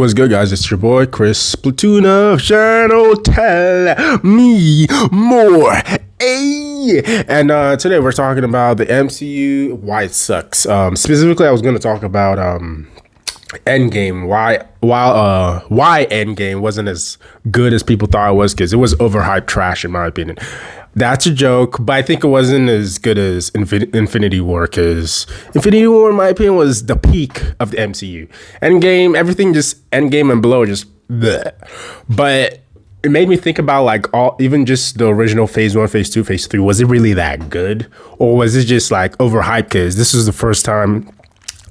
What's good, guys? It's your boy Chris Platoon of Channel Tell Me More. Hey, and today we're talking about the MCU, why it sucks. Specifically, I was going to talk about Endgame. Why Endgame wasn't as good as people thought it was, because it was overhyped trash in my opinion. That's a joke, but I think it wasn't as good as Infinity War, because Infinity War, in my opinion, was the peak of the MCU. Endgame, everything just Endgame and below just bleh. But it made me think about even just the original Phase 1, Phase 2, Phase 3. Was it really that good? Or was it just overhyped because this was the first time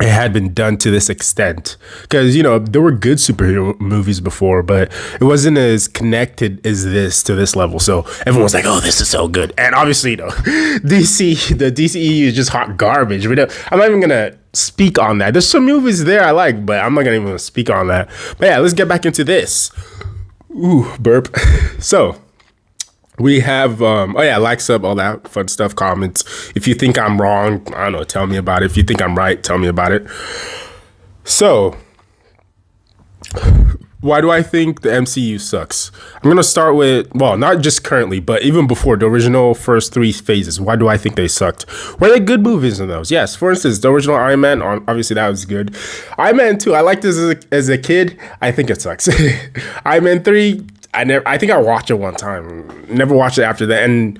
it had been done to this extent? Because, there were good superhero movies before, but it wasn't as connected as this to this level. So everyone was like, oh, this is so good. And obviously, the DCEU is just hot garbage. I'm not even going to speak on that. There's some movies there I like, but I'm not going to even speak on that. But yeah, let's get back into this. Ooh, burp. So we have, like, sub, all that fun stuff, comments. If you think I'm wrong, I don't know, tell me about it. If you think I'm right, tell me about it. So, why do I think the MCU sucks? I'm going to start with, not just currently, but even before the original first three phases. Why do I think they sucked? Were they good movies in those? Yes. For instance, the original Iron Man, obviously that was good. Iron Man 2, I liked this as a kid. I think it sucks. Iron Man 3, I think I watched it one time. Never watched it after that. And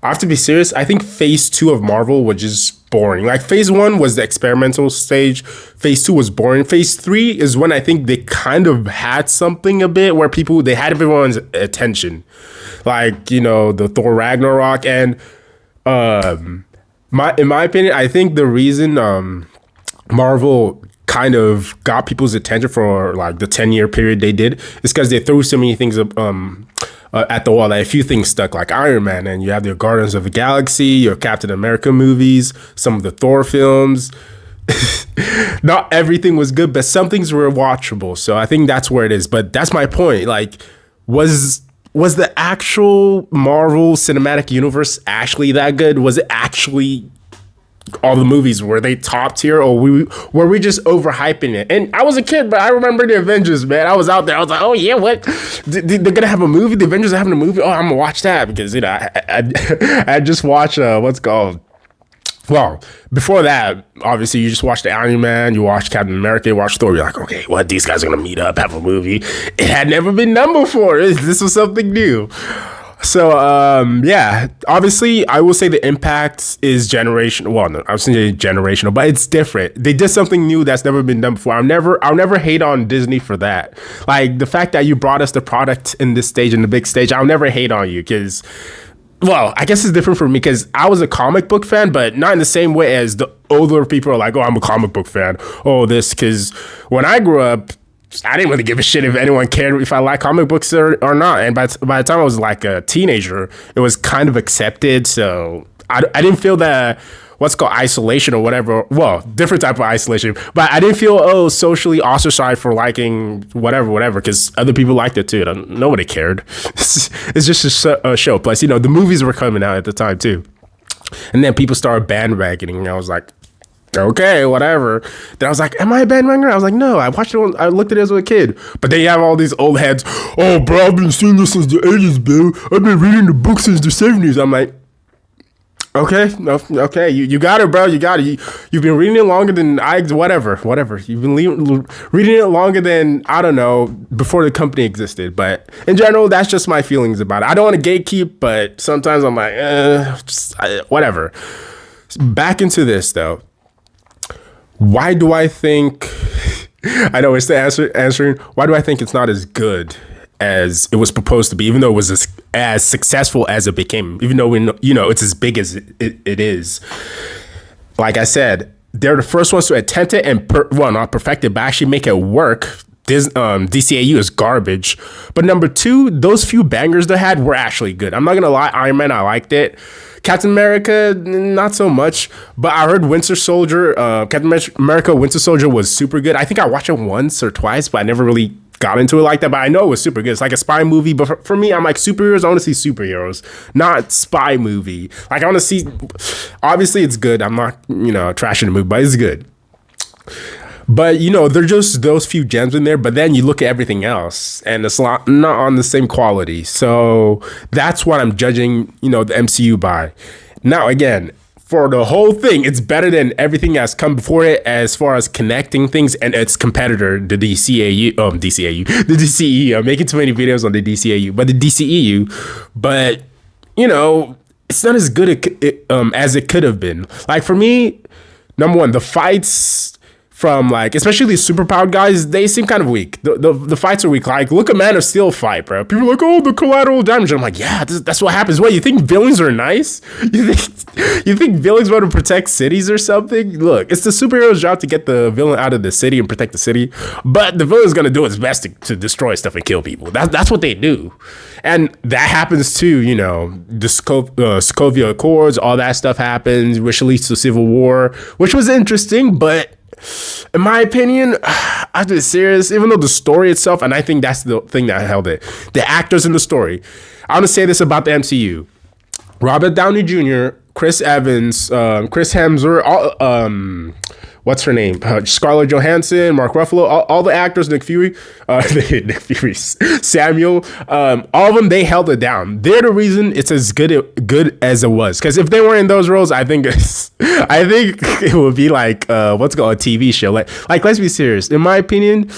I have to be serious. I think Phase 2 of Marvel was just boring. Phase 1 was the experimental stage. Phase 2 was boring. Phase 3 is when I think they kind of had something a bit where they had everyone's attention. The Thor Ragnarok. And in my opinion, I think the reason Marvel kind of got people's attention for the 10-year period they did is because they threw so many things at the wall. A few things stuck, like Iron Man, and you have your Guardians of the Galaxy, your Captain America movies, some of the Thor films. Not everything was good, but some things were watchable. So I think that's where it is. But that's my point. Was the actual Marvel Cinematic Universe actually that good? Was it actually all the movies, were they top tier, or were we just overhyping it? And I was a kid, but I remember the Avengers, man. I was out there. I was like, oh yeah, what? They're gonna have a movie. The Avengers are having a movie. Oh, I'm gonna watch that because I just watched what's called. Well, before that, obviously, you just watched the Iron Man, you watched Captain America, you watched Thor. You're like, okay, what? These guys are gonna meet up, have a movie. It had never been done before. This was something new. So, obviously, I will say the impact is generational. Well, no, I was saying generational, but it's different. They did something new that's never been done before. I'll never hate on Disney for that. The fact that you brought us the product in this stage, in the big stage, I'll never hate on you because, I guess it's different for me because I was a comic book fan, but not in the same way as the older people are like, oh, I'm a comic book fan. Oh, this, because when I grew up, I didn't really give a shit if anyone cared if I like comic books or not. And by the time I was a teenager, it was kind of accepted. So I didn't feel that what's called isolation or whatever. Well, different type of isolation. But I didn't feel, socially ostracized for liking whatever, because other people liked it too. Nobody cared. It's just a show. Plus, the movies were coming out at the time too. And then people started bandwagoning. And I was like, okay, whatever. Then I was like, am I a bandwagoner? I was like, no, I watched it I looked at it as a kid. But then you have all these old heads. Oh, bro, I've been seeing this since the 80s, bro. I've been reading the book since the 70s. I'm like, okay, you got it, bro. You got it. You've been reading it longer than whatever. You've been reading it longer than, I don't know, before the company existed. But in general, that's just my feelings about it. I don't want to gatekeep, but sometimes I'm like, whatever. Back into this, though. Why do I think, I know it's the answering, why do I think it's not as good as it was proposed to be, even though it was as successful as it became, even though it's as big as it is? Like I said, they're the first ones to attempt it and, not perfect it, but actually make it work. DCAU is garbage. But number two, those few bangers they had were actually good. I'm not going to lie, Iron Man, I liked it. Captain America, not so much. But I heard Captain America Winter Soldier was super good. I think I watched it once or twice, but I never really got into it like that. But I know it was super good. It's like a spy movie. But for me, I'm like, superheroes, I want to see superheroes, not spy movie. I want to see, obviously it's good. I'm not, trashing the movie, but it's good. But they're just those few gems in there. But then you look at everything else, and it's not on the same quality. So that's what I'm judging, the MCU by. Now, again, for the whole thing, it's better than everything that's come before it as far as connecting things and its competitor, the the DCEU. I'm making too many videos on the DCEU, but the DCEU. But it's not as good as it could have been. Like for me, number one, the fights from especially these superpowered guys, they seem kind of weak. The fights are weak. Like, look at Man of Steel fight, bro. People are like, oh, the collateral damage. I'm like, yeah, that's what happens. What, you think villains are nice? You think villains want to protect cities or something? Look, it's the superhero's job to get the villain out of the city and protect the city, but the villain's gonna do its best to destroy stuff and kill people. That's what they do, and that happens too. The Sokovia Accords, all that stuff happens, which leads to civil war, which was interesting, but in my opinion, I have to be serious, even though the story itself, and I think that's the thing that held it, the actors in the story. I want to say this about the MCU. Robert Downey Jr., Chris Evans, Chris Hemsworth, what's her name? Scarlett Johansson, Mark Ruffalo, all the actors, Nick Fury, Samuel, all of them, they held it down. They're the reason it's as good as it was. Because if they were in those roles, I think it would be like what's it called, a TV show. Like let's be serious. In my opinion,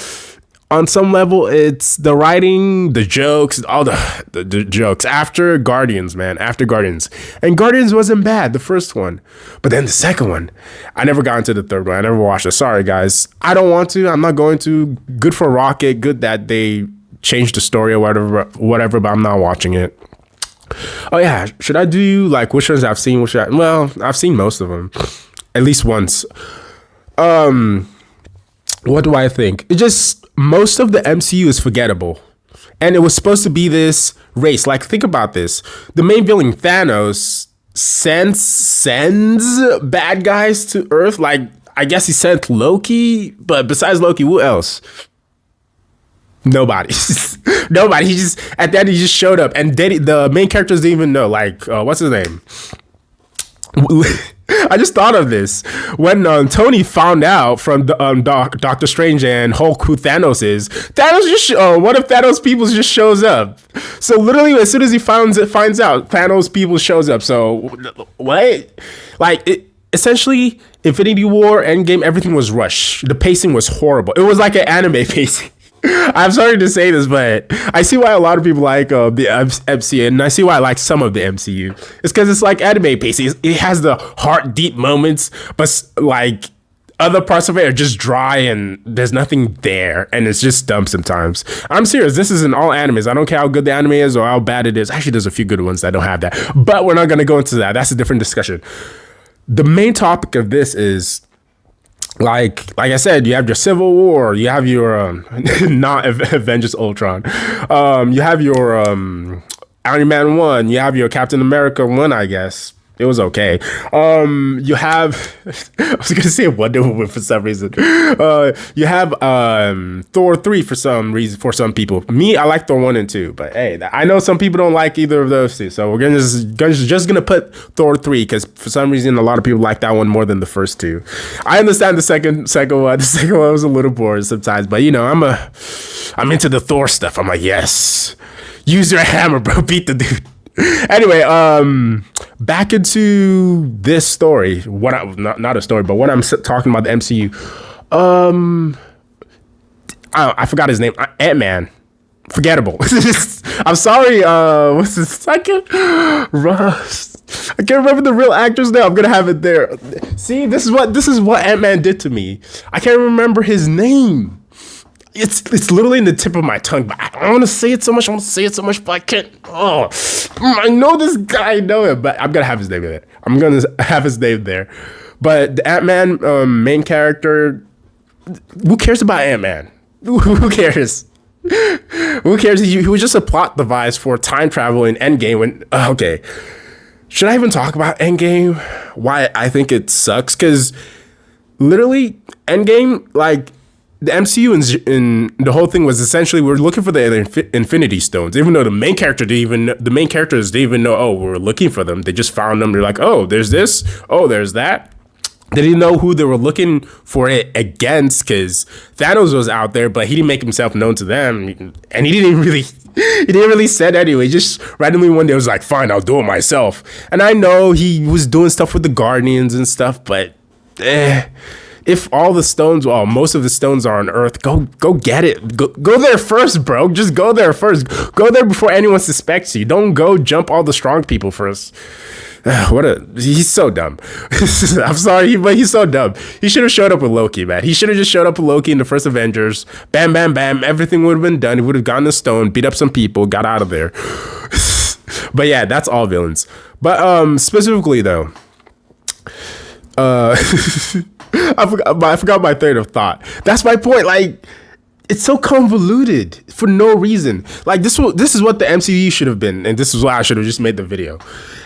on some level, it's the writing, the jokes, all the jokes after Guardians, man, after Guardians. And Guardians wasn't bad, the first one. But then the second one, I never got into the third one. I never watched it. Sorry, guys. I don't want to. I'm not going to. Good for Rocket. Good that they changed the story or whatever, but I'm not watching it. Oh, yeah. Should I do, which ones I've seen? Well, I've seen most of them. At least once. What do I think? It just... Most of the MCU is forgettable. And it was supposed to be this race. Think about this. The main villain, Thanos, sends bad guys to Earth. I guess he sent Loki. But besides Loki, who else? Nobody. Nobody. At the end, he just showed up. And the main characters didn't even know. What's his name? I just thought of this when Tony found out from Doctor Strange and Hulk who Thanos is. Thanos one of Thanos' people just shows up. So literally, as soon as he finds out, Thanos' people shows up. So what? Essentially, Infinity War, Endgame, everything was rushed. The pacing was horrible. It was like an anime pacing. I'm sorry to say this, but I see why a lot of people like the MCU, and I see why I like some of the MCU. It's because it's like anime pacing. It has the heart deep moments, but other parts of it are just dry and there's nothing there, and it's just dumb sometimes. I'm serious. This isn't all animes. I don't care how good the anime is or how bad it is. Actually, there's a few good ones that don't have that, but we're not going to go into that. That's a different discussion. The main topic of this is, like I said, you have your Civil War, you have your not Avengers Ultron, you have your Iron Man 1, you have your Captain America 1, I guess. It was okay. You have I was gonna say Wonder Woman for some reason. You have Thor 3 for some reason, for some people. Me, I like Thor 1 and 2, but hey, I know some people don't like either of those two. So we're just gonna put Thor 3 because for some reason a lot of people like that one more than the first two. I understand the second one. The second one was a little boring sometimes, but I'm into the Thor stuff. I'm like, yes, use your hammer, bro, beat the dude. Anyway, back into this story. Not a story, but what I'm talking about, the MCU. I forgot his name. Ant-Man. Forgettable. I'm sorry. What's his? I can't remember the real actor's name. I'm gonna have it there. See, this is what Ant-Man did to me. I can't remember his name. It's literally in the tip of my tongue, but I don't want to say it so much. But I can't. Oh, I know this guy. I know him, but I'm gonna have his name in it. I'm gonna have his name there. But the Ant-Man main character, who cares about Ant-Man? Who cares? Who cares? He was just a plot device for time travel in Endgame. Okay, should I even talk about Endgame? Why I think it sucks? Because literally, Endgame, the MCU in the whole thing was essentially we're looking for the Infinity Stones, even though the main characters didn't even know, oh, we're looking for them. They just found them. They're like, oh, there's this. Oh, there's that. They didn't know who they were looking for it against because Thanos was out there, but he didn't make himself known to them, and he didn't really said anyway. Just randomly one day was like, "Fine, I'll do it myself." And I know he was doing stuff with the Guardians and stuff, but if all the stones, well, most of the stones are on Earth, go get it. Go there first, bro. Just go there first. Go there before anyone suspects you. Don't go jump all the strong people first. He's so dumb. I'm sorry, but he's so dumb. He should have showed up with Loki, man. He should have just showed up with Loki in the first Avengers. Bam, bam, bam. Everything would have been done. He would have gotten the stone, beat up some people, got out of there. But yeah, that's all villains. But specifically though, I forgot my third of thought. That's my point. Like, it's so convoluted for no reason. Like this is what the MCU should have been, and this is why I should have just made the video.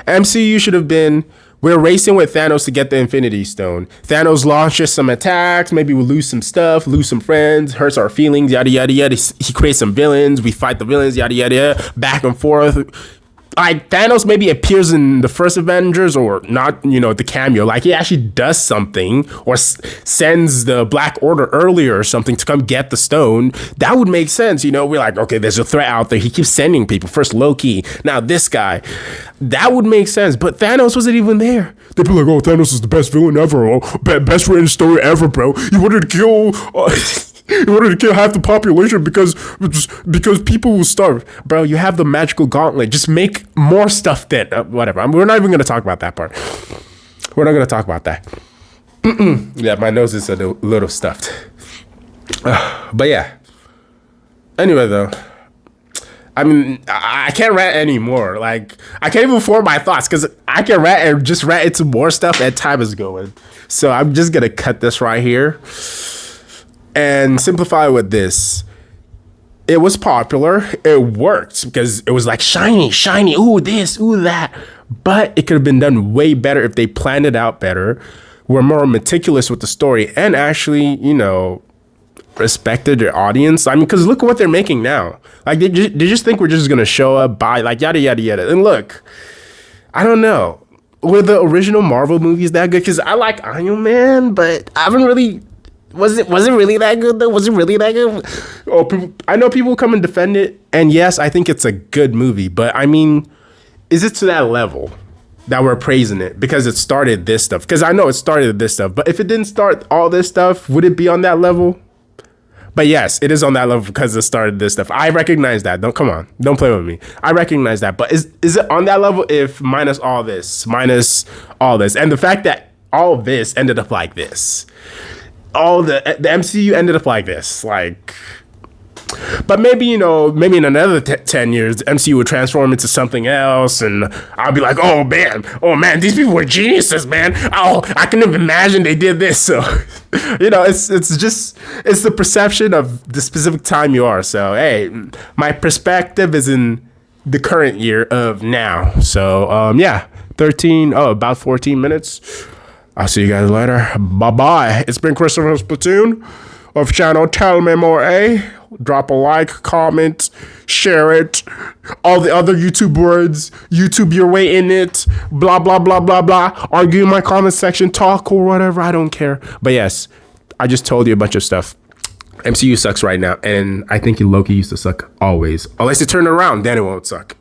MCU should have been, we're racing with Thanos to get the Infinity Stone. Thanos launches some attacks, maybe we'll lose some stuff, lose some friends, hurts our feelings, yada yada yada. He creates some villains, we fight the villains, yada yada yada, back and forth. Like, Thanos maybe appears in the first Avengers or not, the cameo. Like, he actually does something or sends the Black Order earlier or something to come get the stone. That would make sense. We're like, okay, there's a threat out there. He keeps sending people. First Loki, now this guy. That would make sense. But Thanos wasn't even there. They'd be like, oh, Thanos is the best villain ever. Oh, best written story ever, bro. He wanted to kill... He wanted to kill half the population because people will starve. Bro, you have the magical gauntlet. Just make more stuff then. Whatever. We're not even going to talk about that part. We're not going to talk about that. Yeah, my nose is a little stuffed. But yeah. Anyway, though. I mean, I can't rant anymore. Like, I can't even form my thoughts because I can rant and just rant into more stuff and time is going. So I'm just going to cut this right here. And simplify with this. It was popular. It worked because it was like shiny. Ooh, this, ooh, that. But it could have been done way better if they planned it out better. Were more meticulous with the story and actually, respected their audience. I mean, because look at what they're making now. Like, they just think we're just going to show up, buy, like, yada, yada, yada. And look, I don't know. Were the original Marvel movies that good? Because I like Iron Man, but I haven't really... Was it really that good though? Was it really that good? Oh, I know people come and defend it, and yes, I think it's a good movie. But I mean, is it to that level that we're praising it because it started this stuff? Because I know it started this stuff, but if it didn't start all this stuff, would it be on that level? But yes, it is on that level because it started this stuff. I recognize that. Don't play with me. I recognize that. But is it on that level if minus all this, and the fact that all of this ended up like this? The MCU ended up like this, like, but maybe in another 10 years the MCU would transform into something else and I'll be like, oh man, these people were geniuses, man. Oh, I can even imagine they did this. So it's the perception of the specific time you are. So hey, my perspective is in the current year of now. So about 14 minutes. I'll see you guys later. Bye-bye. It's been Christopher Splatoon of channel Tell Me More A. Drop a like, comment, share it. All the other YouTube words. YouTube your way in it. Blah, blah, blah, blah, blah. Argue in my comment section. Talk or whatever. I don't care. But yes, I just told you a bunch of stuff. MCU sucks right now. And I think Loki used to suck always. Unless you turn it around, then it won't suck.